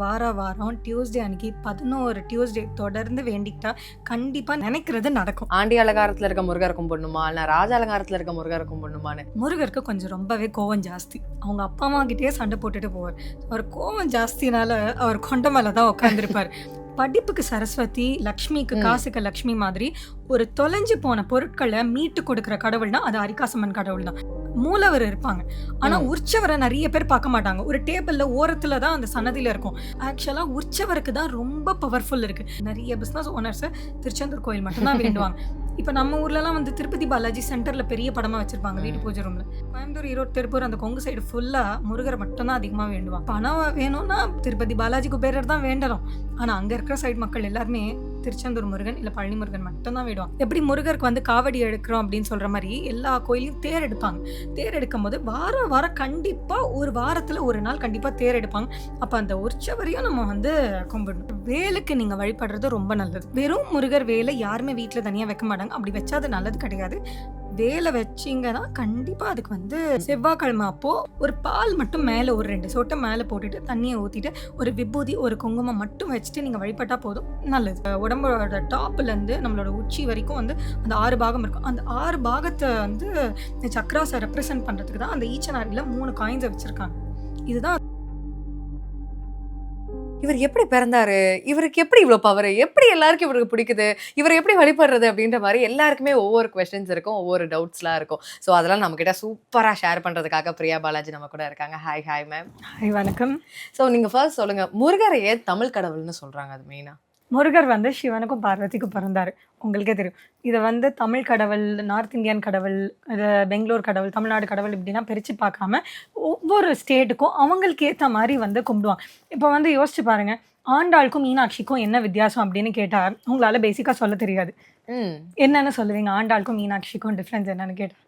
வாரம் டியூஸ்டே அன்னைக்கு 11 டியூஸ்டே தொடர்ந்து வேண்டிக்கிட்டா கண்டிப்பா நினைக்கிறது நடக்கும். ஆண்டி அலங்காரத்துல இருக்க முருகரை கும்பிடணுமா இல்ல ராஜ அலங்காரத்துல இருக்க முருகரை கும்பிடணுமான்னு? முருகருக்கு கொஞ்சம் ரொம்பவே கோவம் ஜாஸ்தி. அவங்க அப்பா அம்மா கிட்டேயே சண்டை போட்டுட்டு போவார். அவர் கோவம் ஜாஸ்தினால அவர் கொண்ட மேல தான் உட்காந்துருப்பார். படிப்புக்கு சரஸ்வதி, லக்ஷ்மிக்கு காசுக்கு லக்ஷ்மி மாதிரி ஒரு தொலைஞ்சு போன பொருட்களை மீட்டு கொடுக்குற கடவுள்னா அது அரிகாசம்மன் கடவுள் தான். மூலவர் இருப்பாங்க, ஆனா உற்சவரை நிறைய பேர் பார்க்க மாட்டாங்க. ஒரு டேபிள்ல ஓரத்துல தான் அந்த சன்னதியில இருக்கும். ஆக்சுவலா உற்சவருக்கு தான் ரொம்ப பவர்ஃபுல் இருக்கு. நிறைய பிசினஸ் ஓனர்ஸ் திருச்செந்தூர் கோயில் மட்டும் தான் வேண்டுவாங்க. இப்ப நம்ம ஊர்ல எல்லாம் வந்து திருப்பதி பாலாஜி சென்டர்ல பெரிய படமா வச்சிருப்பாங்க வீட்டு பூஜை ரூம்ல. கோயம்புத்தூர், ஈரோடு, திருப்பூர் அந்த கொங்கு சைடு ஃபுல்லா முருகரை மட்டும் தான் அதிகமா வேண்டுவாங்க. பணம் வேணும்னா திருப்பதி பாலாஜி குபேரர் தான் வேண்டணும். ஆனா அங்க இருக்கிற சைடு மக்கள் எல்லாருமே திருச்செந்தூர் முருகன் இல்ல பழனி முருகன் மட்டும் தான் வேடுவாங்க. எப்படி முருகருக்கு வந்து காவடி எடுக்கிறோம் அப்படின்னு சொல்ற மாதிரி எல்லா கோயிலையும் தேர் எடுப்பாங்க. தேர் எடுக்கும் போது வாரம் கண்டிப்பா ஒரு வாரத்துல ஒரு நாள் கண்டிப்பா தேர் எடுப்பாங்க. அப்ப அந்த உற்சவரையும் நம்ம வந்து கும்பிடணும். வேலுக்கு நீங்க வழிபடுறது ரொம்ப நல்லது. வெறும் முருகர் வேலை யாருமே வீட்டுல தனியா வைக்க மாட்டாங்க. அப்படி வச்சா அது நல்லது கிடையாது. வேலை வச்சிங்கன்னா கண்டிப்பா அதுக்கு வந்து செவ்வாய்க்கிழமை அப்போ ஒரு பால் மட்டும் மேல ஒரு 2 சொட்டை மேல போட்டுட்டு தண்ணியை ஊத்திட்டு ஒரு விபூதி ஒரு குங்குமம் மட்டும் வச்சுட்டு நீங்க வழிபட்டா போதும், நல்லது. உடம்போட டாப்ல இருந்து நம்மளோட உச்சி வரைக்கும் வந்து அந்த 6 பாகம் இருக்கும். அந்த 6 பாகத்தை வந்து சக்ராஸை ரெப்ரசென்ட் பண்றதுக்கு தான் அந்த ஈச்சனாரில 3 காயின்ஸை வச்சிருக்காங்க. இதுதான். இவர் எப்படி பிறந்தாரு, இவருக்கு எப்படி இவ்வளவு பவர், எப்படி எல்லாருக்கும் இவருக்கு பிடிக்குது, இவர் எப்படி வழிபடுறது அப்படின்ற மாதிரி எல்லாருக்குமே ஒவ்வொரு கொஸ்டின்ஸ் இருக்கும், ஒவ்வொரு டவுட்ஸ்லாம் இருக்கும். ஸோ அதெல்லாம் நம்ம கிட்ட சூப்பரா ஷேர் பண்றதுக்காக பிரியா பாலாஜி நம்ம கூட இருக்காங்க. Hi ma'am. ஹாய், வணக்கம். ஸோ நீங்க ஃபர்ஸ்ட் சொல்லுங்க, முருகரை ஏன் தமிழ் கடவுள்னு சொல்றாங்க? அது மெயினா முருகர் வந்து சிவனுக்கும் பார்வதிக்கும் பிறந்தாரு, உங்களுக்கே தெரியும். இதை வந்து தமிழ் கடவுள், நார்த் இந்தியன் கடவுள், இது பெங்களூர் கடவுள், தமிழ்நாடு கடவுள் இப்படின்னா பிரித்து பார்க்காம ஒவ்வொரு ஸ்டேட்டுக்கும் அவங்களுக்கு ஏற்ற மாதிரி வந்து கும்பிடுவாங்க. இப்போ வந்து யோசிச்சு பாருங்க, ஆண்டாளுக்கும் மீனாட்சிக்கும் என்ன வித்தியாசம் அப்படின்னு கேட்டால் உங்களால பேசிக்காக சொல்ல தெரியாது. என்னன்னு சொல்லுவீங்க? ஆண்டாளுக்கும் மீனாட்சிக்கும் டிஃப்ரென்ஸ் என்னன்னு கேட்டால்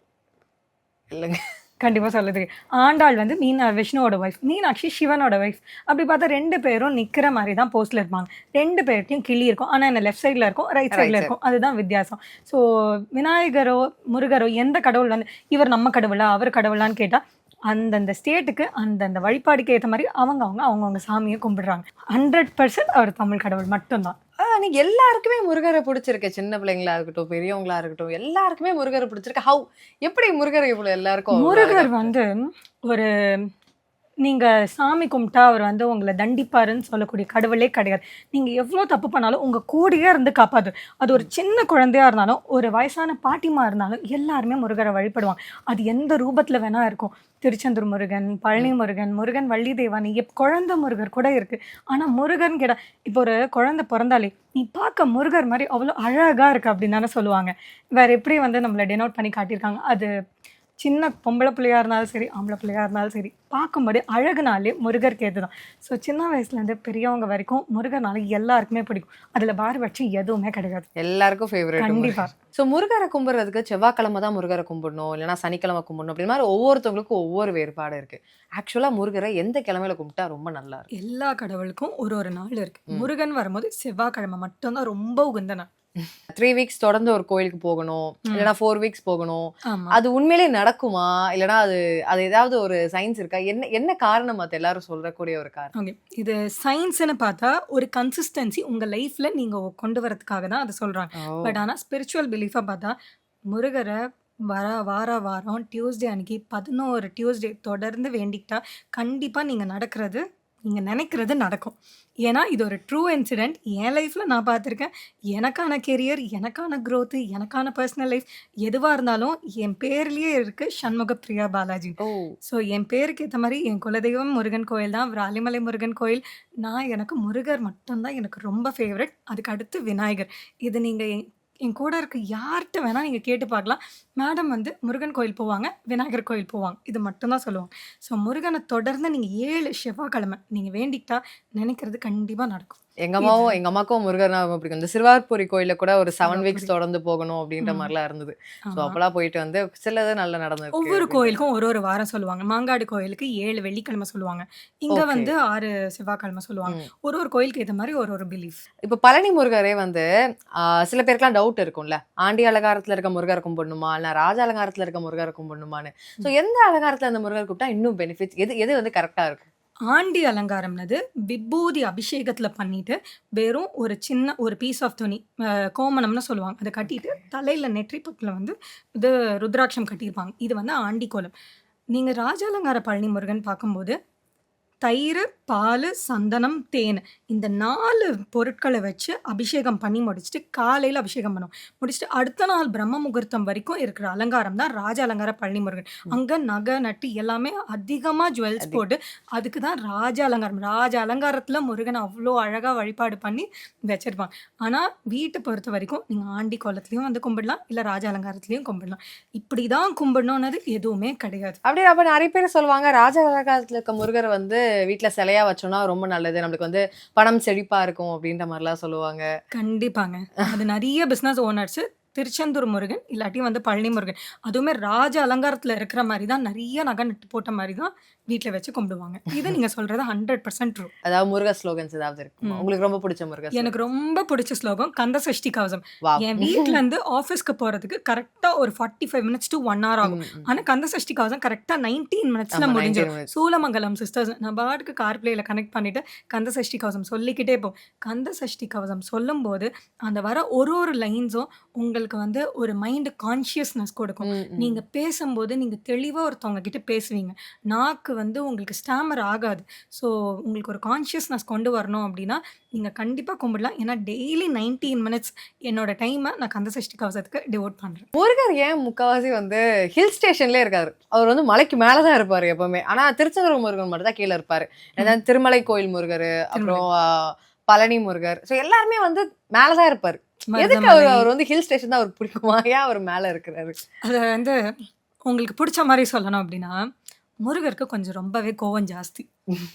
இல்லைங்க, கண்டிப்பாக சொல்ல தெரியும். ஆண்டாள் வந்து விஷ்ணுவோட ஒய்ஃப், மீனாட்சி சிவனோட ஒய்ஃப். அப்படி பார்த்தா 2 பேரும் நிற்கிற மாதிரி தான் போஸ்ட்ல இருப்பாங்க. 2 பேர்ட்டையும் கிளி இருக்கும், ஆனால் என்ன லெஃப்ட் சைடில் இருக்கும், ரைட் சைடில் இருக்கும். அதுதான் வித்தியாசம். ஸோ விநாயகரோ முருகரோ எந்த கடவுள் வந்து இவர் நம்ம கடவுளா அவர் கடவுளான்னு கேட்டால் அந்தந்த ஸ்டேட்டுக்கு அந்தந்த வழிபாடுக்கு ஏற்ற மாதிரி அவங்கவுங்க சாமியை கும்பிடுறாங்க. 100% அவர் தமிழ் கடவுள் மட்டும்தான். நீங்க எல்லாருக்குமே முருகரை பிடிச்சிருக்கு, சின்ன பிள்ளைங்களா இருக்கட்டும் பெரியவங்களா இருக்கட்டும் எல்லாருக்குமே முருகரை பிடிச்சிருக்கு. ஹவு, எப்படி முருகரை இவ்வளவு எல்லாருக்கும்? முருகர் வந்து ஒரு நீங்கள் சாமி கும்பிட்டா அவர் வந்து உங்களை தண்டிப்பாருன்னு சொல்லக்கூடிய கடவுளே கிடையாது. நீங்கள் எவ்வளோ தப்பு பண்ணாலும் உங்கள் கூடயே இருந்து காப்பாது. அது ஒரு சின்ன குழந்தையாக இருந்தாலும் ஒரு வயசான பாட்டிமா இருந்தாலும் எல்லாருமே முருகரை வழிபடுவாங்க. அது எந்த ரூபத்தில் வேணால் இருக்கும். திருச்செந்தூர் முருகன், பழனி முருகன், முருகன் வள்ளி தேவானி, குழந்தை முருகர் கூட இருக்குது. ஆனால் முருகன் கேட்டால் இப்போ ஒரு குழந்தை பிறந்தாலே நீ பார்க்க முருகர் மாதிரி அவ்வளோ அழகாக இருக்குது அப்படின்னு தானே சொல்லுவாங்க. வேறு எப்படி வந்து நம்மளை டெனோட் பண்ணி காட்டியிருக்காங்க. அது சின்ன பொம்பளை பிள்ளையாக இருந்தாலும் சரி, ஆம்பளை பிள்ளையாக இருந்தாலும் சரி, பார்க்கும்போது அழகுனாலே முருகர் கேது தான். ஸோ சின்ன வயசுலேருந்து பெரியவங்க வரைக்கும் முருகர்னால எல்லாருக்குமே பிடிக்கும். அதில் பாரபட்சம் எதுவுமே கிடையாது, எல்லாருக்கும் ஃபேவரட். கண்டிப்பாக. ஸோ முருகரை கும்பிட்றதுக்கு செவ்வாய்க்கிழமை தான் முருகரை கும்பிடணும், இல்லைனா சனிக்கிழமை கும்பிடணும், அப்படி மாதிரி ஒவ்வொருத்தவங்களுக்கும் ஒவ்வொரு வேறுபாடு இருக்குது. ஆக்சுவலாக முருகரை எந்த கிழமையில கும்பிட்டா ரொம்ப நல்லா இருக்கும்? எல்லா கடவுளுக்கும் ஒரு நாள் இருக்குது. முருகன் வரும்போது செவ்வாய்க்கிழமை மட்டும்தான் ரொம்ப உகந்த நாள். 3 வீக்ஸ் தொடர்ந்து ஒரு கோயிலுக்கு போகணும், இல்லைனா 4 வீக்ஸ் போகணும். அது உண்மையிலே நடக்குமா, இல்லைனா அது ஏதாவது ஒரு சயின்ஸ் இருக்கா? என்ன காரணம்? அது எல்லாரும் சொல்லக்கூடிய ஒரு காரணம். ஓகே, இது சயின்ஸ்னு பார்த்தா ஒரு கன்சிஸ்டன்சி உங்கள் லைஃப்பில் நீங்கள் கொண்டு வரதுக்காக தான் அதை சொல்கிறாங்க. பட் ஆனால் ஸ்பிரிச்சுவல் பிலீஃபாக பார்த்தா முருகரை வாரம் டியூஸ்டே அன்னைக்கு 11 டியூஸ்டே தொடர்ந்து வேண்டிக்கிட்டா கண்டிப்பாக நீங்கள் நினைக்கிறது நடக்கும். ஏன்னா இது ஒரு ட்ரூ இன்சிடெண்ட். என் லைஃப்பில் நான் பார்த்துருக்கேன். எனக்கான கெரியர், எனக்கான க்ரோத்து, எனக்கான பர்சனல் லைஃப் எதுவாக இருந்தாலும் என் பேர்லேயே இருக்குது சண்முக பிரியா பாலாஜி. ஸோ என் பேருக்கு ஏற்ற மாதிரி என் குலதெய்வம் முருகன் கோயில் தான், விராலிமலை முருகன் கோயில். எனக்கு முருகர் மட்டும்தான் எனக்கு ரொம்ப ஃபேவரட். அதுக்கு அடுத்து விநாயகர். இது நீங்கள் என் கூட இருக்க யார்கிட்ட வேணால் நீங்கள் கேட்டு பார்க்கலாம். மேடம் வந்து முருகன் கோயில் போவாங்க, விநாயகர் கோயில் போவாங்க, இது மட்டும்தான் சொல்லுவாங்க. ஸோ முருகனை தொடர்ந்து நீங்கள் 7 செவ்வாய்க்கிழமை நீங்கள் வேண்டிக்கிட்டா நினைக்கிறது கண்டிப்பாக நடக்கும். எங்க அம்மாக்கும் முருகர்னா ரொம்ப பிடிக்கும். இந்த சிறுவார்புரி கோயில கூட ஒரு 7 வீக்ஸ் தொடர்ந்து போகணும் அப்படின்ற மாதிரிலாம் இருந்தது. ஸோ அப்பெல்லாம் போயிட்டு வந்து சிலது நல்லா நடந்தது. ஒவ்வொரு கோயிலுக்கும் ஒரு வாரம் சொல்லுவாங்க. மாங்காடு கோயிலுக்கு 7 வெள்ளிக்கிழமை சொல்லுவாங்க, இங்க வந்து 6 செவ்வாய்க்கிழமை சொல்லுவாங்க. ஒரு கோயிலுக்கு ஏற்ற மாதிரி ஒரு பிலீஃப். இப்போ பழனி முருகரே வந்து சில பேருக்குலாம் டவுட் இருக்கும்ல, ஆண்டி அலங்காரத்துல இருக்க முருகரை கும்பிடணுமா இல்ல ராஜ அலங்காரத்துல இருக்க முருகரை கும்பிடணுமான்னு. ஸோ எந்த அலங்காரத்துல அந்த முருகர் கூப்பிட்டா இன்னும் பெனிஃபிட்ஸ், எது வந்து கரெக்டா இருக்கும்? ஆண்டி அலங்காரம்னது விபூதி அபிஷேகத்துல பண்ணிட்டு, வெறும் ஒரு சின்ன ஒரு பீஸ் ஆஃப் துணி கோமணம்னு சொல்லுவாங்க. அத கட்டிட்டு தலையில நெற்றி பொட்டுல வந்து இது ருத்ராட்சம் கட்டியிருப்பாங்க. இது வந்து ஆண்டி கோலம். நீங்க ராஜாலங்கார பழனி முருகன் பார்க்கும்போது, தயிரு, பாலு, சந்தனம், தேன் இந்த 4 பொருட்கள வச்சு அபிஷேகம் பண்ணி முடிச்சுட்டு, காலையில அபிஷேகம் பண்ணுவோம். முடிச்சுட்டு அடுத்த நாள் பிரம்ம முகூர்த்தம் வரைக்கும் இருக்கிற அலங்காரம் தான் ராஜ அலங்கார பழனி முருகன். ம். அங்க நகை, நட்டு எல்லாமே அதிகமா ஜுவல்ஸ் அதிகம். போட்டு, அதுக்கு தான் ராஜ அலங்காரம். ராஜ அலங்காரத்துல முருகன அவ்ளோ அழகா வழிபாடு பண்ணி வச்சிருப்பாங்க. ஆனா, வீட்ட பொறுத்த வரைக்கும் நீங்க ஆண்டி கோலத்திலயும் வந்து கும்பிடலாம், இல்ல ராஜ அலங்காரத்திலயும் கும்பிடலாம். இப்படிதான் கும்பிடணும்னது எதுவுமே கிடையாது. அப்படி அப்ப நெறைய பேர் சொல்லுவாங்க, ராஜ காலத்துல இருக்க முருகர வந்து வீட்ல சிலையா வச்சோம்னா ரொம்ப நல்லது. நம்மளுக்கு வந்து பணம் செழிப்பா இருக்கும் அப்படின்ற மாரிலாம் சொல்லுவாங்க. கண்டிப்பாங்க. அது நெறைய பிசினஸ் ஓனர்ஸ் திருச்செந்தூர் முருகன், இல்லாட்டி வந்து பழனி முருகன். அதுவுமே ராஜ அலங்காரத்துல இருக்கிற மாரி தான் நெறைய நகை நட்டு போட்ட மாரி தான் வீட்ல வச்சு கும்பிடுவாங்க. இது நீங்க சொல்றது 100% ட்ரூ. அதாவது முருக ஸ்லோகன்ஸ் ஏதாவது இருக்குமா? ம். உங்களுக்கு ரொம்ப பிடிச்ச முருக ஸ்லோகன்? எனக்கு ரொம்ப பிடிச்ச ஸ்லோகம் கந்த சஷ்டி கவசம். வாவ்! என் வீட்ல இருந்து ஆஃபீஸ்க்கு போறதுக்கு கரெக்ட்டா ஒரு 45 மினிட்ஸ் டூ 1 ஹவர் ஆகும். ம், ம். ஆனா கந்த சஷ்டி கவசம் கரெக்ட்டா 19 மினிட்ஸ்ல ஆமா 19 முடிஞ்சிரும். மினிட்ஸ். சூலமங்கலம் சிஸ்டர்ஸ் நான் பாட்டுக்கு கார் பிளேல கனெக்ட் பண்ணிட்டு கந்த சஷ்டி கவசம் சொல்லிக்கிட்டே போவேன். கந்த சஷ்டி கவசம் சொல்லும்போது, அந்த வர ஒரு லைன்ஸும் உங்களுக்கு வந்து ஒரு மைண்ட் கான்ஷியஸ்னஸ் கொடுக்கும். ம், ம். நீங்க பேசும்போது நீங்க தெளிவா ஒருத்தவங்க கிட்ட பேசுவீங்க. நாக்கு வந்து உங்களுக்கு ஸ்டாமர் ஆகாது. ஸோ உங்களுக்கு ஒரு கான்ஷியஸ்னஸ் கொண்டு வரணும் அப்படின்னா, நீங்க கண்டிப்பா கும்பிடலாம். ஏன்னா டெய்லி 19 மினிட்ஸ் என்னோட டைம நான் கந்த சஷ்டி கவசத்துக்கு டிவோட் பண்றேன். முருகர் ஏன் முக்காவாசி வந்து ஹில் ஸ்டேஷன்லயே இருக்காரு? அவர் வந்து மலைக்கு மேல தான் இருப்பாரு எப்பவுமே. ஆனா திருச்செந்தூர் முருகன் மட்டும் தான் கீழ இருப்பாரு. ஏதாவது திருமலை கோயில் முருகரு, அப்புறம் பழனி முருகர். ஸோ எல்லாருமே வந்து மேல தான் இருப்பாரு. எதுக்கு மருதமலை அவர் வந்து ஹில் ஸ்டேஷன் தான் அவருக்கு பிடிக்குமா? ஏன் அவர் மேல இருக்கிறாரு? அத வந்து உங்களுக்கு புடிச்ச மாரி சொல்லணும் அப்படின்னா, முருகருக்கு கொஞ்சம் ரொம்பவே கோவம் ஜாஸ்தி.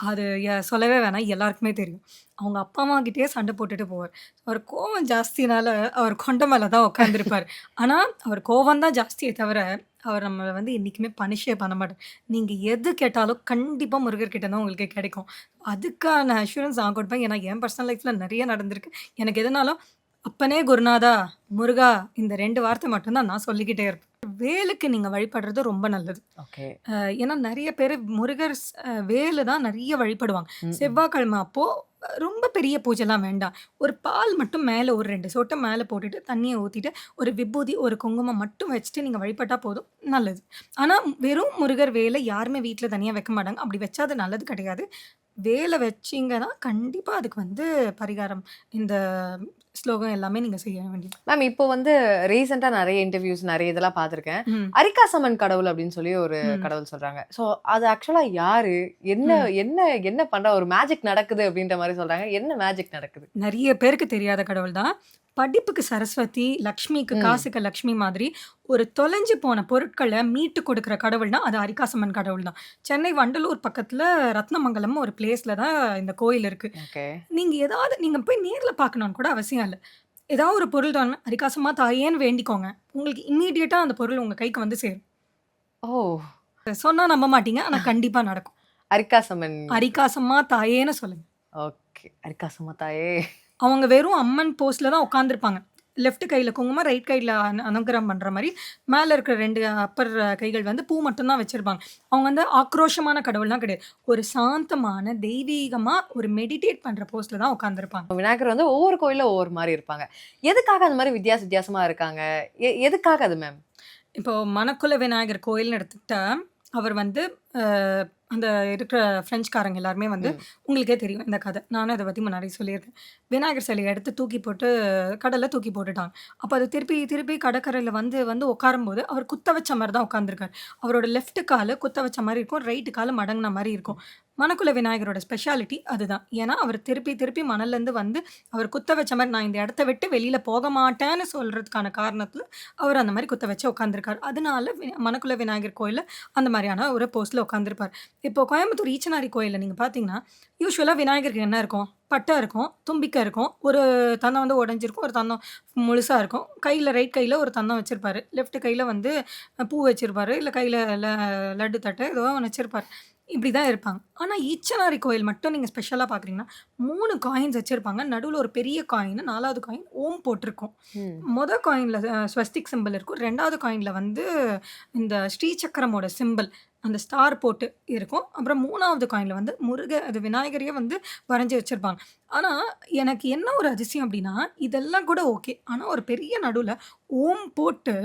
அது சொல்லவே வேணாம். எல்லாருக்குமே தெரியும். அவங்க அப்பா, அம்மா கிட்டயே சண்டை போட்டுட்டு போவார். அவர் கோவம் ஜாஸ்தினால அவர் கொண்ட மேல தான் உட்காந்துருப்பாரு. ஆனா, அவர் கோவம் தான் ஜாஸ்தியே தவிர, அவர் நம்மள வந்து என்னைக்குமே பனிஷே பண்ண மாட்டார். நீங்க எது கேட்டாலும் கண்டிப்பா முருகர்கிட்ட தான் உங்களுக்கு கிடைக்கும். அதுக்கான அஷ்யூரன்ஸ் நான் கொடுப்பேன். ஏன்னா, என் பர்சனல் லைஃப்ல நெறைய நடந்திருக்கு. எனக்கு எதுனாலும், "அப்பனே குருநாதா, முருகா" இந்த 2 வார்த்தை மட்டும் தான் நான் சொல்லிக்கிட்டே இருப்பேன். வேலுக்கு நீங்க வழிபடுறது ரொம்ப நல்லது. ஓகே. ஏன்னா நெறைய பேரு முருகர் வேலு தான் நெறைய வழிபடுவாங்க. ம், ம். செவ்வாய்க்கிழமை அப்போ ரொம்ப பெரிய பூஜைலாம் வேண்டாம். ஒரு பால் மட்டும் மேல ஒரு 2 சொட்டு மேல போட்டுட்டு, தண்ணிய ஊத்திட்டு, ஒரு விபூதி, ஒரு குங்குமம் மட்டும் வச்சுட்டு நீங்க வழிபட்டா போதும். நல்லது. ஆனா வெறும் முருகர் வேல யாருமே வீட்ல தனியா வைக்க மாட்டாங்க. அப்படி வச்சா அது நல்லது கிடையாது. வேல வச்சீங்கன்னா, கண்டிப்பா அதுக்கு வந்து பரிகாரம் இந்த ஸ்லோகம் எல்லாமே நீங்க செய்ய வேண்டியது. மேம் இப்போ வந்து ரீசெண்டா நெறைய இன்டர்வியூஸ் நெறைய இதெல்லாம் பார்த்துருக்கேன். ம். அரிக்காசம்மன் கடவுள் அப்படின்னு சொல்லி ஒரு ம். கடவுள் சொல்றாங்க. ஸோ அது ஆக்சுவலா யாரு? என்ன ம். என்ன என்ன பண்றா? ஒரு மேஜிக் நடக்குது அப்படின்ற மாரி சொல்றாங்க. என்ன மேஜிக் நடக்குது? நெறைய பேருக்கு தெரியாத கடவுள் தான். படிப்புக்கு சரஸ்வதி, லக்ஷ்மிக்கு ம். காசுக்கு லக்ஷ்மி மாதிரி ஒரு தொலைஞ்சு போன பொருட்கள மீட்டு கொடுக்குற கடவுள்னா, அது அரிக்காசம்மன் கடவுள் தான். சென்னை வண்டலூர் பக்கத்துல ரத்னமங்கலம் ஒரு பிளேஸ்ல தான் இந்த கோயில் இருக்கு. ஓகே. நீங்க போய் நேர்ல பார்க்கணும்னு கூட அவசியம் இல்ல. ஏதாவது ஒரு பொருள் தான அரிக்காசம்மா தாயேன்னு வேண்டிக்கோங்க. உங்களுக்கு இம்மீடியட்டா அந்த பொருள் உங்க கைக்கு வந்து சேரும். ஓ! சொன்னா நம்ப மாட்டீங்க. ஆனா கண்டிப்பா நடக்கும். அரிக்காசம்மன். அரிக்காசம்மா தாயேன்னு சொல்லுங்க. ஓகே. அரிக்காசம்மா தாயே! அவங்க வெறும் அம்மன் போஸ்ல தான் உட்காந்துருப்பாங்க. லெஃப்ட் கையில குங்குமம், ரைட் கையில அனுக்கிரகம் பண்ற மாரி, மேல இருக்கிற 2 அப்பர் கைகள் வந்து பூ மட்டும் தான் வச்சிருப்பாங்க. அவங்க வந்து ஆக்ரோஷமான கடவுள்லாம் கிடையாது. ஒரு சாந்தமான, தெய்வீகமா ஒரு மெடிடேட் பண்ற போஸ்ல தான் உட்காந்துருப்பாங்க. விநாயகர் வந்து ஒவ்வொரு கோயில்ல ஒவ்வொரு மாரி இருப்பாங்க. எதுக்காக அந்த மாரி வித்தியாசமா இருக்காங்க? எதுக்காக அது மேம்? இப்போ மணக்குல விநாயகர் கோயில்னு எடுத்துக்கிட்டா, அவர் வந்து அ அந்த இருக்கிற பிரெஞ்சுக்காரங்க எல்லாருமே வந்து ம். உங்களுக்கே தெரியும் இந்த கதை. நானும் அத பத்தி முன்னாடி சொல்லியிருக்கேன். விநாயகர் சிலைய எடுத்து தூக்கி போட்டு கடல்ல தூக்கி போட்டுட்டாங்க. அப்ப அது திருப்பி திருப்பி கடற்கரையில வந்து வந்து உட்காரும்போது, அவர் குத்த வச்ச மாரி தான் உட்கார்ந்துருக்காரு. அவரோட லெஃப்ட் காலு குத்த வச்ச மாரி இருக்கும். ரைட் காலு மடங்குன மாரி இருக்கும். மணக்குல விநாயகரோட ஸ்பெஷாலிட்டி அதுதான். ஏன்னா, அவர் திருப்பி திருப்பி மணல்லேருந்து வந்து அவர் குத்த வச்ச மாரி நான் இந்த இடத்த விட்டு வெளியில போக மாட்டேன்னு சொல்றதுக்கான காரணத்துல, அவர் அந்த மாரி குத்த வச்சு உட்கார்ந்துருக்காரு. அதனால மணக்குல விநாயகர் கோயில்ல அந்த மாரியான ஒரு போஸ்ல உட்கார்ந்திருப்பார். இப்போ கோயம்புத்தூர் ஈச்சனாரி கோயில்ல நீங்க பார்த்தீங்கன்னா, யூசுவலா விநாயகருக்கு என்ன இருக்கும்? பட்டை இருக்கும், தும்பிக்கை இருக்கும், ஒரு தந்தம் வந்து உடைஞ்சிருக்கும், ஒரு தந்தம் முழுசா இருக்கும். ரைட் கையில ஒரு தந்தம் வச்சிருப்பாரு. லெஃப்ட் கையில வந்து பூ வச்சிருப்பாரு. இல்ல கையில லட்டு தட்டு ஏதோ ஒண்ணு வச்சிருப்பாரு. இப்படி தான் இருப்பாங்க. ஆனா ஈச்சனாரி கோயில் மட்டும் நீங்க ஸ்பெஷலா பார்க்குறீங்கன்னா, 3 காயின்ஸ் வச்சிருப்பாங்க. நடுவுல ஒரு பெரிய காயின், 4வது காயின் ஓம் போட்டிருக்கும். ம். காயின்ல ஸ்வஸ்திக் சிம்பல் இருக்கும். 2வது காயின்ல வந்து இந்த ஸ்ரீ சக்கரமோட சிம்பல். அந்த ஸ்டார் போட்டு இருக்கும். அப்புறம் 3வது காயின்ல வந்து அது விநாயகரையே வந்து வரைஞ்சு வச்சிருப்பாங்க. ஆனா, எனக்கு என்ன ஒரு அதிசயம் அப்டின்னா, இதெல்லாம் கூட ஓகே. ஆனா, ஒரு பெரிய நடுவுல ஓம் போட்டு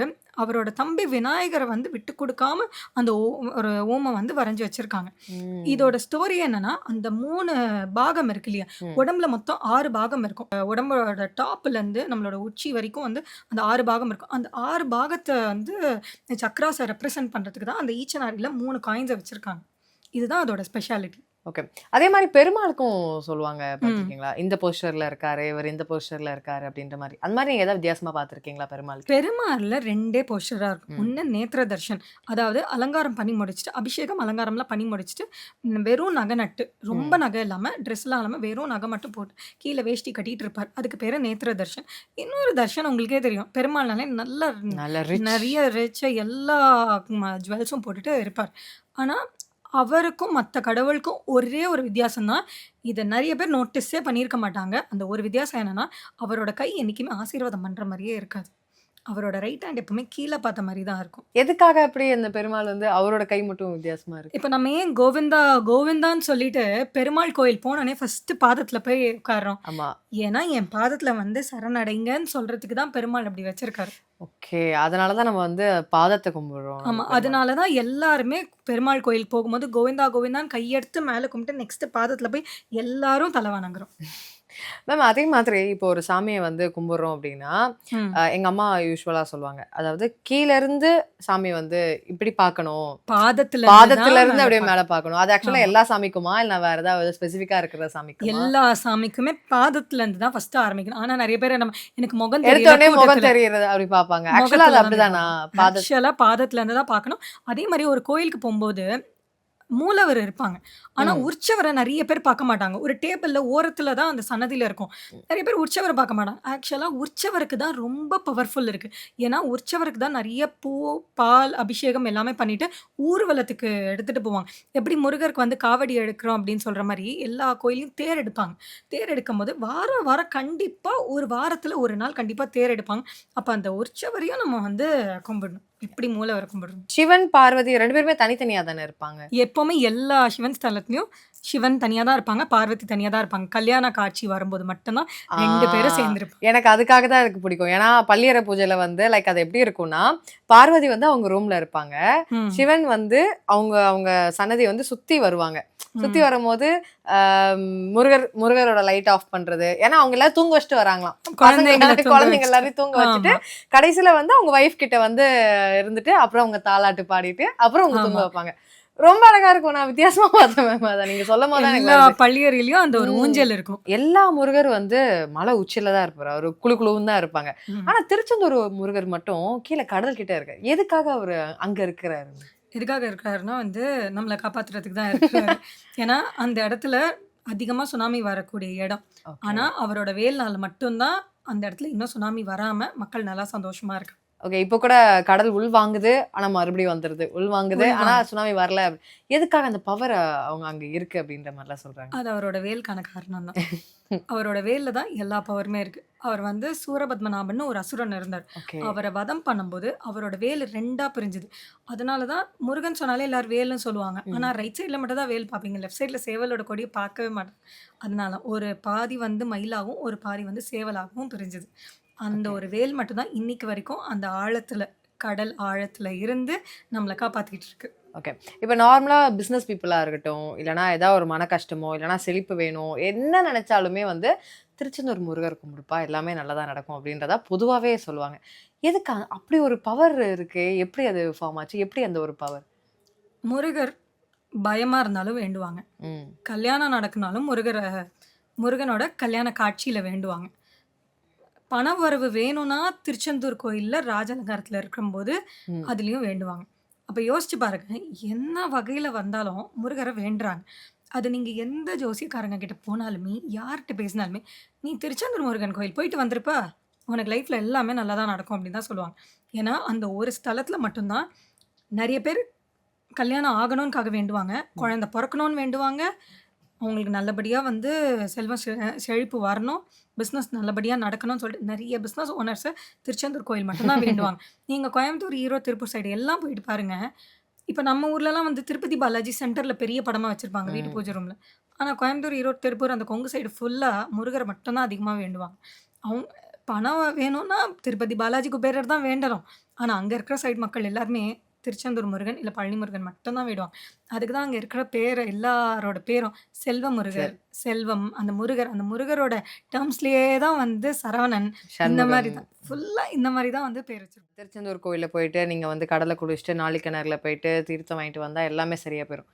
அவரோட தம்பி விநாயகர வந்து விட்டு குடுக்காம அந்த ஒரு ஓம வந்து வரைஞ்சு வச்சிருக்காங்க. ம். இதோட ஸ்டோரி என்னன்னா, அந்த 3 பாகம் இருக்கு இல்லையா? ம். உடம்புல மொத்தம் 6 பாகம் இருக்கும். உடம்போட டாப்லருந்து நம்மளோட உச்சி வரைக்கும் வந்து அந்த 6 பாகம் இருக்கும். அந்த 6 பாகத்த வந்து சக்ராஸ ரெப்ரசன்ட் பண்றதுக்கு தான் அந்த ஈச்சனாரில 3 காயின்ஸ வச்சிருக்காங்க. இதுதான் அதோட ஸ்பெஷாலிட்டி. ஓகே. அதே மாரி பெருமாளுக்கும் சொல்லுவாங்க ம். பார்த்துருக்கீங்களா? இந்த போஸ்டர்ல இருக்காரு, இவர் இந்த போஸ்டர்ல இருக்காரு அப்படின்ற மாரி. அந்த மாரி நீங்க ஏதாவது வித்தியாசமா பார்த்துருக்கீங்களா பெருமாளுக்கு? பெருமாள்ல 2டே போஸ்டரா இருக்கும். ம். ஒண்ணு நேத்ர தர்ஷன். அதாவது அலங்காரம் பண்ணி முடிச்சுட்டு, அபிஷேகம், அலங்காரம்லாம் பண்ணி முடிச்சுட்டு, வெறும் நகை நட்டு, ரொம்ப ம். நகை இல்லாம, ட்ரெஸ்லாம் இல்லாம, வெறும் நகை மட்டும் போட்டு, கீழ வேஷ்டி கட்டிட்டு இருப்பார். அதுக்கு பேரு நேத்ர தர்ஷன். இன்னொரு தர்ஷன் உங்களுக்கே தெரியும். பெருமாள்னாலே நல்ல நல்ல ரிச். நெறைய ரிச்சா எல்லா ஜுவல்ஸும் போட்டுட்டு இருப்பார். ஆனா, அவருக்கும் மத்த கடவுளுக்கும் ஒரே ஒரு வித்தியாசம் தான். இத நெறைய பேர் நோட்டீஸே பண்ணியிருக்க மாட்டாங்க. அந்த ஒரு வித்தியாசம் என்னன்னா, அவரோட கை என்னைக்குமே ஆசீர்வாதம் பண்ற மாரியே இருக்காது. அவரோட ரைட் ஹேண்ட் எப்பவுமே கீழ பார்த்த மாரி தான் இருக்கும். எதுக்காக அப்படி அந்த பெருமாள் வந்து அவரோட கை மட்டும் வித்தியாசமா இருக்கு? இப்ப நம்ம ஏன் கோவிந்தா, கோவிந்தான்னு சொல்லிட்டு பெருமாள் கோயில் போனோனே ஃபர்ஸ்ட் பாதத்துல போய் உட்கார்றோம். ஆமா. ஏன்னா, என் பாதத்துல வந்து சரணடைங்கன்னு சொல்றதுக்கு தான் பெருமாள் அப்படி வச்சிருக்காரு. ஓகே. அதனால தான் நம்ம வந்து பாதத்த கும்பிடுறோம் நம்ம ஆமா. பெருமாள். அதனால தான் எல்லாருமே பெருமாள் கோயில் போகும்போது கோவிந்தா, கோவிந்தான்னு கையெடுத்து மேல கும்பிட்டு நெக்ஸ்ட் பாதத்துல போய் எல்லாரும் தல வணங்குறோம். மேம் அதே மாதிரி இப்போ ஒரு சாமிய வந்து கும்பிடுறோம் அப்படின்னா, ம். எங்க அம்மா யூசுவலா சொல்லுவாங்க. அதாவது கீழ இருந்து சாமிய வந்து இப்படி பார்க்கணும். பாதத்துல இருந்து பாதத்துல தான் இருந்து மேல அப்படியே பார்க்கணும். மேல பார்க்கணும். அது ஆக்சுவலா ஆமா. எல்லா சாமிக்குமா? இல்ல வேற ஏதாவது ஸ்பெசிஃபிக்கா இருக்கிற சாமிக்குமா? எல்லா சாமிக்குமே பாதத்துல இருந்து தான் ஃபர்ஸ்ட் ஆரம்பிக்கணும். ஆனா நெறைய பேர் எனக்கு முகம் எடுத்த தெரியல உடனே முகம் கூட்டத்துல. தெரியுறது அப்படி பார்ப்பாங்க. ஆக்சுவலா அது முகத்துல தான் அப்படிதானா? பார்க்கணும். பாத ஆக்சுவலா பாதத்துல இருந்து தான் பார்க்கணும். அதே மாரி ஒரு கோயிலுக்கு போம்போது மூலவர் இருப்பாங்க. ஆனா, ம். உற்சவர நெறைய பேர் பார்க்க மாட்டாங்க. ஒரு டேபிள்ல ஓரத்துல தான் அந்த சன்னதில இருக்கும். நெறைய பேர் உற்சவர பார்க்க மாட்டாங்க. ஆக்சுவலா உற்சவருக்கு தான் ரொம்ப பவர்ஃபுல் இருக்கு. ஏன்னா, உற்சவருக்கு தான் நெறைய பூ, பால், அபிஷேகம் எல்லாமே பண்ணிட்டு ஊர்வலத்துக்கு எடுத்துட்டு போவாங்க. எப்படி முருகருக்கு வந்து காவடி எடுக்கிறோம் அப்படின்னு சொல்ற மாரி, எல்லா கோயில்லயும் தேர் எடுப்பாங்க. தேர் எடுக்கும்போது வாரம் வாரம் கண்டிப்பா ஒரு வாரத்துல ஒரு நாள் கண்டிப்பா தேர் எடுப்பாங்க. அப்ப அந்த உற்சவரையும் நம்ம வந்து கும்பிடணும். எப்படி மூலவர கும்பிடணும். சிவன், பார்வதி 2 பேருமே தனித்தனியா தானே இருப்பாங்க. எப்பவுமே எல்லா சிவன் ஸ்தலத்துலயும் சிவன் தனியா தான் இருப்பாங்க. பார்வதி தனியா தான் இருப்பாங்க. கல்யாண காட்சி வரும்போது மட்டும் தான் ஆ 2 பேரும் சேர்ந்திருப்பாங்க. எனக்கு அதுக்காக தான் எனக்கு பிடிக்கும். ஏன்னா பள்ளியறை பூஜையில வந்து லைக் அது எப்படி இருக்கும்னா, பார்வதி வந்து அவங்க ரூம்ல இருப்பாங்க. ம். சிவன் வந்து அவங்க அவங்க சன்னதிய வந்து சுத்தி வருவாங்க. சுத்தி ம். வரும்போது ஆ முருகரோட லைட் ஆஃப் பண்றது. ஏன்னா அவங்க எல்லாரும் தூங்க வச்சுட்டு வராங்களாம். குழந்தைங்கள பசங்க தூங்க குழந்தைங்க வச்சுட்டு. எல்லாரையும் தூங்க வச்சுட்டு, ஆமா, கடைசில வந்து அவங்க வைஃப் கிட்ட வந்து இருந்துட்டு, அப்புறம் அவங்க தாலாட்டு பாடிட்டு, அப்புறம் அவங்க தூங்க ஆமா. வைப்பாங்க. ரொம்ப அழகா இருக்கும். நான் வித்தியாசமா பார்த்தேன் மேம் அத. நீங்க சொல்லும்போது தான் எனக்கு எல்லா வருது. பள்ளியறையிலயும் அந்த ஒரு ம். ஊஞ்சல் இருக்கும். எல்லா முருகர் வந்து மலை உச்சியில தான் இருப்பாரு. அவரு குளு குளுன்னு தான் இருப்பாங்க. ம். ஆனா திருச்செந்தூர் முருகர் மட்டும் கீழ கடல் கிட்ட இருக்காரு. எதுக்காக அவரு அங்க இருக்கிறாரு? எதுக்காக இருக்காருன்னா வந்து நம்மள காப்பாத்துறதுக்கு தான் இருக்கிறாரு. ஏன்னா அந்த இடத்துல அதிகமா சுனாமி வரக்கூடிய இடம். ஓகே. ஆனா அவரோட வேல்னால மட்டும் தான் அந்த இடத்துல இன்னும் சுனாமி வராம மக்கள் நல்லா சந்தோஷமா இருக்காங்க. ஓகே. இப்போ கூட கடல் உள் வாங்குது. ஆனா மறுபடியும் வந்துருது. உள் வாங்குது. ஆனா உள்வாங்க. சுனாமி வரல. எதுக்காக அந்த பவர் அவங்க அங்க இருக்கு அப்படின்ற மாரிலாம் சொல்றாங்க. அது அவரோட வேலுக்கான காரணம் தான். அவரோட வேல்ல தான் எல்லா பவருமே இருக்கு. அவர் வந்து சூரபத்மநாபன்னு ஒரு அசுரன் இருந்தார். ஓகே. அவர வதம் பண்ணும்போது அவரோட வேல் 2ஆ பிரிஞ்சுது. அதனால தான் முருகன் சொன்னாலே எல்லாரும் வேல்ன்னு சொல்லுவாங்க. ஆனா ம். ரைட் சைட்ல மட்டும் தான் வேல் பார்ப்பீங்க. லெஃப்ட் சைட்ல சேவலோட கொடிய பார்க்கவே மாட்டோம். அதனால ஒரு பாதி வந்து மயிலாவும், ஒரு பாதி வந்து சேவலாகவும் பிரிஞ்சுது. அந்த ஓகே. ஒரு வேல் மட்டும் தான் இன்னைக்கு வரைக்கும் அந்த ஆழத்துல, கடல் ஆழத்துல இருந்து நம்மள காப்பாத்திட்டு இருக்கு. ஓகே. இப்ப நார்மலா பிசினஸ் பீப்பிளா இருக்கட்டும், இல்லனா ஏதாவது ஒரு மன கஷ்டமோ, இல்லனா செழிப்பு வேணும், என்ன நெனச்சாலுமே வந்து திருச்செந்தூர் முருகர் கும்பிடுப்பா எல்லாமே நல்லதா நடக்கும் அப்படின்றதா பொதுவாவே சொல்லுவாங்க. எதுக்கு அப்படி ஒரு பவர் இருக்கு? எப்படி அது ஃபார்ம் ஆச்சு? எப்படி அந்த ஒரு பவர்? முருகர் பயமா இருந்தாலும் வேண்டுவாங்க. ம். கல்யாணம் நடக்குனாலும் முருகனோட கல்யாண காட்சியில வேண்டுவாங்க. பணவரவு வேணும்னா திருச்செந்தூர் கோயில்ல ராஜஅலங்காரத்துல இருக்கும்போது ம். அதுலயும் வேண்டுவாங்க. அப்ப யோசிச்சு பாருங்க. என்ன வகையில வந்தாலும் முருகர வேண்டுறாங்க. அது நீங்க எந்த ஜோசியக்காரங்க கிட்ட போனாலுமே, யார்ட்ட பேசினாலுமே, "நீ திருச்செந்தூர் முருகன் கோயில் போயிட்டு வந்திருப்பா, உனக்கு லைஃப்ல எல்லாமே நல்லா தான் நடக்கும்." அப்படின்னு தான் சொல்லுவாங்க. ஏன்னா, அந்த ஒரு ஸ்தலத்துல மட்டும் தான் நெறைய பேர் கல்யாணம் ஆகணும்க்காக வேண்டுவாங்க. ம். குழந்தை பொறக்கணும்னு வேண்டுவாங்க. அவங்களுக்கு நல்லபடியா வந்து செல்வம் செழிப்பு வரணும். பிசினஸ் நல்லபடியா நடக்கணும்னு சொல்லிட்டு நெறைய பிசினஸ் ஓனர்ஸ திருச்செந்தூர் கோயில் மட்டும் தான் வேண்டுவாங்க. நீங்க கோயம்புத்தூர், ஈரோடு, திருப்பூர் சைடு எல்லாம் போயிட்டு பாருங்க. இப்ப நம்ம ஊர்லலாம் வந்து திருப்பதி பாலாஜி சென்டர்ல பெரிய படமா வச்சிருப்பாங்க வீட்டு ம். பூஜை ரூம்ல. ஆனா கோயம்புத்தூர், ஈரோடு, திருப்பூர் அந்த கொங்கு சைடு ஃபுல்லா முருகர மட்டும் தான் அதிகமா வேண்டுவாங்க. அவுங் பணம் வேணும்னா திருப்பதி பாலாஜி குபேரர் தான் வேண்டணும். ஆனா அங்க இருக்கிற சைடு மக்கள் எல்லாருமே திருச்செந்தூர் முருகன், இல்ல பழனி முருகன் மட்டும் தான் வேண்டுவாங்க. அதுக்கு தான் அங்க இருக்கிற பேர எல்லாரோட பேரும் செல்வ முருகர், சரி. செல்வம், அந்த முருகர், அந்த முருகரோட டெர்ம்ஸ்லயே தான் வந்து சரவணன் இந்த சண்முகம். மாரி தான். ஃபுல்லா இந்த மாரி தான் வந்து பேர் வச்சிருப்பாங்க. திருச்செந்தூர் கோயில்ல போயிட்டு நீங்க வந்து கடலை குளிச்சுட்டு நாழிக்கிணறுல போயிட்டு தீர்த்தம் வாங்கிட்டு வந்தா எல்லாமே சரியா போயிரும்.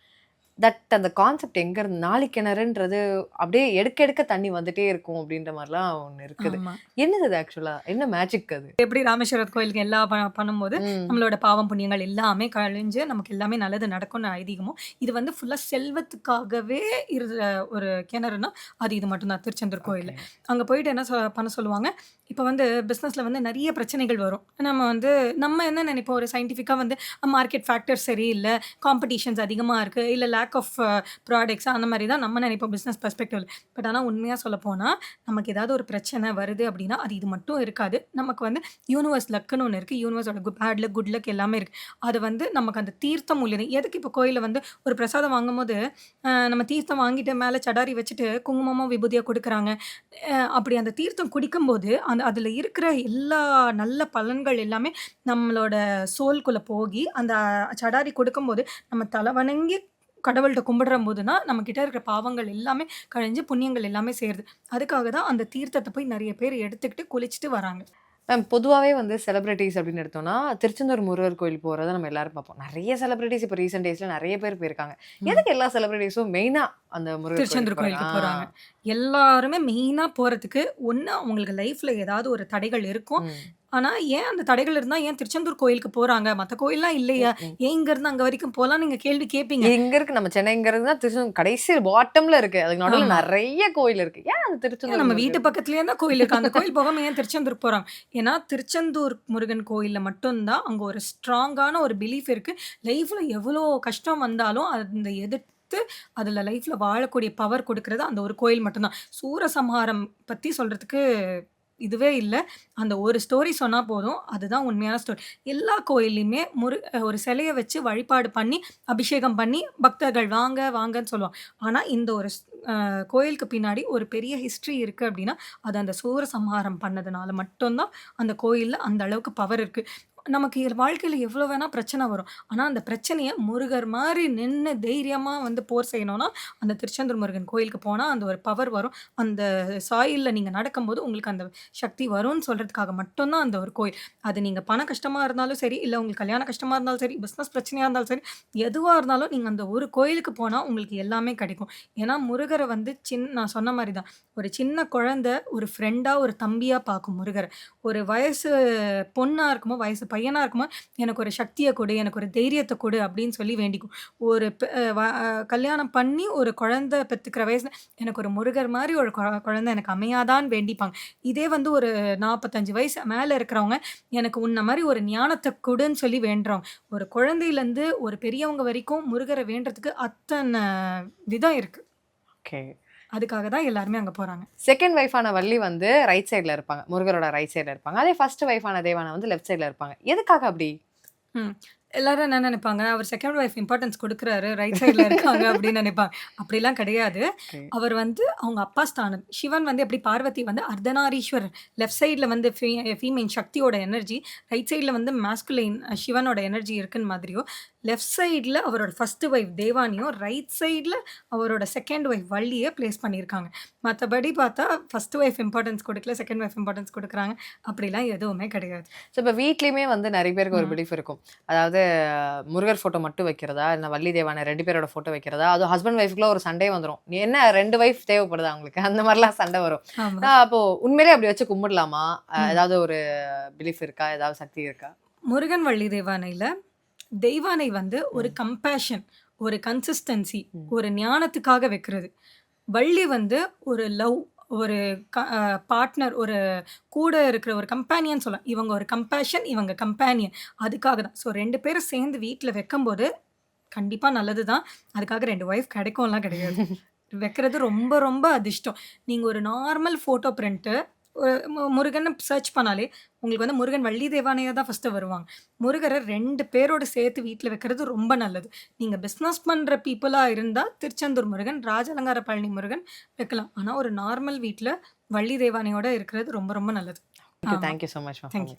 அந்த கான்செப்ட் எங்க இருந்து நாழிக்கிணறுன்றது அப்படியே எடுக்க எடுக்க தண்ணி வந்துட்டே இருக்கும் அப்படின்ற மாதிரிலாம் ஒண்ணு இருக்குது. ஆமா. என்னது அது ஆக்சுவலா? என்ன மேஜிக் அது? எப்படி ராமேஸ்வரத் கோயிலுக்கு எல்லா பண்ணும்போது, ம். நம்மளோட பாவம், புண்ணியங்கள் எல்லாமே கழிஞ்சு, நமக்கு எல்லாமே நல்லது நடக்கும்னு ஐதீகமோ, இது வந்து ஃபுல்லா செல்வத்துக்காகவே இருக்கிற ஒரு கிணறுனா, அது இது மட்டும் தான் திருச்செந்தூர் கோயில்ல. ஓகே. அங்க போயிட்டு என்ன பண்ண சொல்லுவாங்க, இப்ப வந்து பிசினஸ்ல வந்து நெறைய பிரச்சனைகள் வரும். நம்ம என்ன நெனைப்போம், ஒரு சயின்டிஃபிக்கா வந்து மார்க்கெட் ஃபேக்டர்ஸ் சரியில்ல, காம்படிஷன்ஸ் அதிகமா இருக்கு, இல்ல லேக் ஆஃப் ப்ராடக்ட்ஸ் அந்த மாரி தான் நம்ம நெனைப்போம் பிசினஸ் பெர்ஸ்பெக்டிவ்ல. பட் ஆனா உண்மையா சொல்லப்போனா, நமக்கு ஏதாவது ஒரு பிரச்சனை வருது அப்படின்னா, அது இது மட்டும் இருக்காது. நமக்கு வந்து யூனிவர்ஸ் லக்குன்னு ஒண்ணு இருக்கு. யூனிவர்ஸோட பேட் லக், குட் லக் எல்லாமே இருக்கு. அது வந்து நமக்கு அந்த தீர்த்தம் மூலியம் எதுக்கு இப்போ கோயில்ல வந்து ஒரு பிரசாதம் வாங்கும்போது, நம்ம தீர்த்தம் வாங்கிட்டு மேல சடாரி வச்சுட்டு குங்குமமும், விபூதியா குடுக்குறாங்க. அப்படி அந்த தீர்த்தம் குடிக்கும்போது, அதுல இருக்கிற எல்லா நல்ல பலன்கள் எல்லாமே நம்மளோட சோல்குள்ள போகி, அந்த சடாரி கொடுக்கும்போது, நம்ம தல வணங்கி கடவுள்ட்ட கும்பிடுறம்போது தான், நம்ம கிட்ட இருக்கிற பாவங்கள் எல்லாமே கழிஞ்சு, புண்ணியங்கள் எல்லாமே சேருது. அதுக்காக தான் அந்த தீர்த்தத்த போய் நெறைய பேர் எடுத்துக்கிட்டு குளிச்சுட்டு வராங்க. மேம் பொதுவாவே வந்து செலிபிரிட்டீஸ் அப்படின்னு எடுத்தோம்னா, திருச்செந்தூர் முருகர் கோயில் போறத நம்ம எல்லாரும் பார்ப்போம். நெறைய செலிபிரிட்டீஸ் இப்ப ரீசென்ட் டேஸ்ல நெறைய பேர் போயிருக்காங்க. ம். எதுக்கு எல்லா செலிபிரிட்டீஸும் மெயினா அந்த முருகர் கோயிலுக்கு திருச்செந்தூர் போறாங்க? கோயிலுக்கு போறாங்க. எல்லாருமே மெயினா போறதுக்கு, ஒண்ணு அவங்களுக்கு லைஃப்ல ஏதாவது ஒரு தடைகள் இருக்கும். ம். ஆனா, ஏன் அந்த தடைகள் இருந்தா ஏன் திருச்செந்தூர் கோயிலுக்கு போறாங்க? மத்த கோயில்லாம் இல்லையா? ம், ம். ஏன் இங்கருந்து அங்க வரைக்கும் போலாம்ன்னு நீங்க கேள்வி கேட்பீங்க. எங்க இருக்கு நம்ம சென்னைங்கிறது தான் திருச்செந்தூர் கடைசி பாட்டம்ல இருக்கு. அதுக்கு நடுவுல ஆமா. நெறைய கோயில் இருக்கு. ஏன் அந்த ஏன் திருச்செந்தூர் நம்ம வீட்டு முருகர்? பக்கத்திலேயே தான் கோயில் இருக்கு. அந்த கோயில் போகாம ஏன் திருச்செந்தூர் போறாங்க? ஏன்னா, திருச்செந்தூர் முருகன் கோயில்ல மட்டும் தான் அங்க ஒரு ஸ்ட்ராங்கான ஒரு பிலீஃப் இருக்கு. லைஃப்ல எவ்வளோ கஷ்டம் வந்தாலும், அந்த எதிர்த்து அதுல லைஃப்ல வாழக்கூடிய பவர் குடுக்குறது அந்த ஒரு கோயில் மட்டும் தான். சூரசம்ஹாரம் பத்தி சொல்றதுக்கு இதுவே இல்ல. அந்த ஒரு ஸ்டோரி சொன்னா போதும். அதுதான் உண்மையான ஸ்டோரி. எல்லா கோயில்லயுமே ஒரு சிலைய வச்சு வழிபாடு பண்ணி, அபிஷேகம் பண்ணி, பக்தர்கள் வாங்க, வாங்கன்னு சொல்லுவாங்க. ஆனா, இந்த ஒரு கோயிலுக்கு பின்னாடி ஒரு பெரிய ஹிஸ்டரி இருக்கு அப்டின்னா, அது அந்த சூரசம்ஹாரம் பண்ணதுனால மட்டும் தான் அந்த கோயில்ல அந்த அளவுக்கு பவர் இருக்கு. நமக்கு வாழ்க்கையில எவ்வளோ வேணா பிரச்சனை வரும். ஆனா, அந்த பிரச்சனைய முருகர் மாரி நின்னு தைரியமா வந்து போர் செய்யணும்னா, அந்த திருச்செந்தூர் முருகன் கோயிலுக்கு போனா அந்த ஒரு பவர் வரும். அந்த சாயில்ல நீங்க நடக்கும்போது உங்களுக்கு அந்த சக்தி வரும்னு சொல்றதுக்காக மட்டும் தான் அந்த ஒரு கோயில். அது நீங்க பண கஷ்டமா இருந்தாலும் சரி, இல்ல உங்களுக்கு கல்யாண கஷ்டமா இருந்தாலும் சரி, பிசினஸ் பிரச்சனையா இருந்தாலும் சரி, எதுவா இருந்தாலும் நீங்க அந்த ஒரு கோயிலுக்கு போனா உங்களுக்கு எல்லாமே கிடைக்கும். ஏன்னா முருகர வந்து நான் சொன்ன மாரி தான். ஒரு சின்ன குழந்தை ஒரு ஃப்ரெண்டா, ஒரு தம்பியா பார்க்கும் முருகர. ஒரு வயசு பொண்ணா இருக்குமோ, வயசு பையனா இருக்குமோ, "எனக்கு ஒரு சக்திய குடு, எனக்கு ஒரு தைரியத்த குடு" அப்படின்னு சொல்லி வேண்டிக்கும். ஒரு பெ அ வ அ கல்யாணம் பண்ணி ஒரு குழந்தை பெத்துக்கிற வயசுல, "எனக்கு ஒரு முருகர் மாரி ஒரு குழந்தை எனக்கு அமையாதான்னு" வேண்டிப்பாங்க. இதே வந்து ஒரு 45 வயசு மேல இருக்கிறவங்க, "எனக்கு உன்ன மாரி ஒரு ஞானத்த குடுன்னு" சொல்லி வேண்டுறவங்க. ஒரு குழந்தையிலருந்து ஒரு பெரியவங்க வரைக்கும் முருகர வேண்டுறதுக்கு அத்தன விதம் இருக்கு. ஓகே. அதுக்காக தான் எல்லாருமே அங்க போறாங்க. செகண்ட் வைஃபான வள்ளி வந்து ரைட் சைட்ல இருப்பாங்க. முருகரோட ரைட் சைட்ல இருப்பாங்க. அதே ஃபர்ஸ்ட் வைஃபான தேவானா வந்து லெஃப்ட் சைட்ல இருப்பாங்க. எதுக்காக அப்படி? ம். எல்லாரும் என்ன நெனைப்பாங்க, அவர் செகண்ட் வைஃப் இம்பார்ட்டன்ஸ் குடுக்குறாரு, ரைட் சைட்ல இருக்காங்க அப்படின்னு நெனைப்பாங்க. அப்படிலாம் கிடையாது. ஓகே. அவர் வந்து அவங்க அப்பா ஸ்தானம். சிவன் வந்து எப்படி பார்வதி வந்து அர்த்தநாரீஸ்வரர். லெஃப்ட் சைட்ல வந்து ஃபீமேல் சக்தியோட எனர்ஜி, ரைட் சைட்ல வந்து மாஸ்குலைன் சிவனோட எனர்ஜி இருக்குன்னு மாதிரியோ, லெஃப்ட் சைட்ல அவரோட ஃபர்ஸ்ட் வைஃப் தேவானியும், ரைட் சைட்ல அவரோட செகண்ட் வைஃப் வள்ளிய பிளேஸ் பண்ணியிருக்காங்க. மத்தபடி பார்த்தா ஃபர்ஸ்ட் வைஃப் இம்பார்ட்டன்ஸ் குடுக்கல, செகண்ட் வைஃப் இம்பார்ட்டன்ஸ் குடுக்குறாங்க. அப்படிலாம் எதுவுமே கிடையாது. ஸோ இப்ப வீட்லயுமே வந்து நெறைய பேருக்கு ஒரு ம். பிலீஃப் இருக்கும். அதாவது முருகர் ஃபோட்டோ மட்டும் வைக்கிறதா? இல்ல வள்ளி தேவான 2 பேரோட ஃபோட்டோ வைக்கிறதா? அதுவும் ஹஸ்பண்ட் ஒய்ஃப்குள்ள ஒரு சண்டையே வந்துரும். "நீ என்ன 2 வைஃப் தேவைப்படுதா உங்களுக்கு?" அந்த மாரிலாம் சண்டை வரும். ஆமா. அப்போ உண்மையிலேயே அப்படி வச்சு கும்பிடலாமா? ம். ஏதாவது ஒரு பிலீஃப் இருக்கா? ஏதாவது சக்தி இருக்கா? முருகன் வள்ளி தெய்வானையில, தெய்வானை வந்து ஒரு ம். கம்பேஷன், ஒரு கன்சிஸ்டன்சி, ம். ஒரு ஞானத்துக்காக வைக்கிறது. வள்ளி வந்து ஒரு லவ், ஒரு க அ பார்ட்னர், ஒரு கூட இருக்கிற ஒரு கம்பேனியன் சொல்லலாம். இவங்க ஒரு கம்பேஷன், இவங்க கம்பேனியன். அதுக்காக தான். ஸோ 2 பேரும் சேர்ந்து வீட்ல வைக்கும்போது, கண்டிப்பா நல்லது தான். அதுக்காக 2 ஒய்ஃப் கிடைக்கும்லாம் கிடையாது. வைக்கிறது ரொம்ப ரொம்ப அதிர்ஷ்டம். நீங்க ஒரு normal photo print Murugan search பண்ணாலே உங்களுக்கு வந்து முருகன் வள்ளி தேவானையா தான் ஃபர்ஸ்ட் வருவாங்க. முருகரை 2 பேரோட சேர்த்து வீட்ல வைக்கிறது ரொம்ப நல்லது. நீங்க பிசினஸ் பண்ற பீப்பிளா இருந்தா திருச்செந்தூர் முருகன், ராஜாலங்கார பழனி முருகன் வைக்கலாம். ஆனா ஒரு நார்மல் வீட்ல வள்ளி தேவானையோட இருக்கிறது ரொம்ப ரொம்ப நல்லது. Thank you so much. Thank you.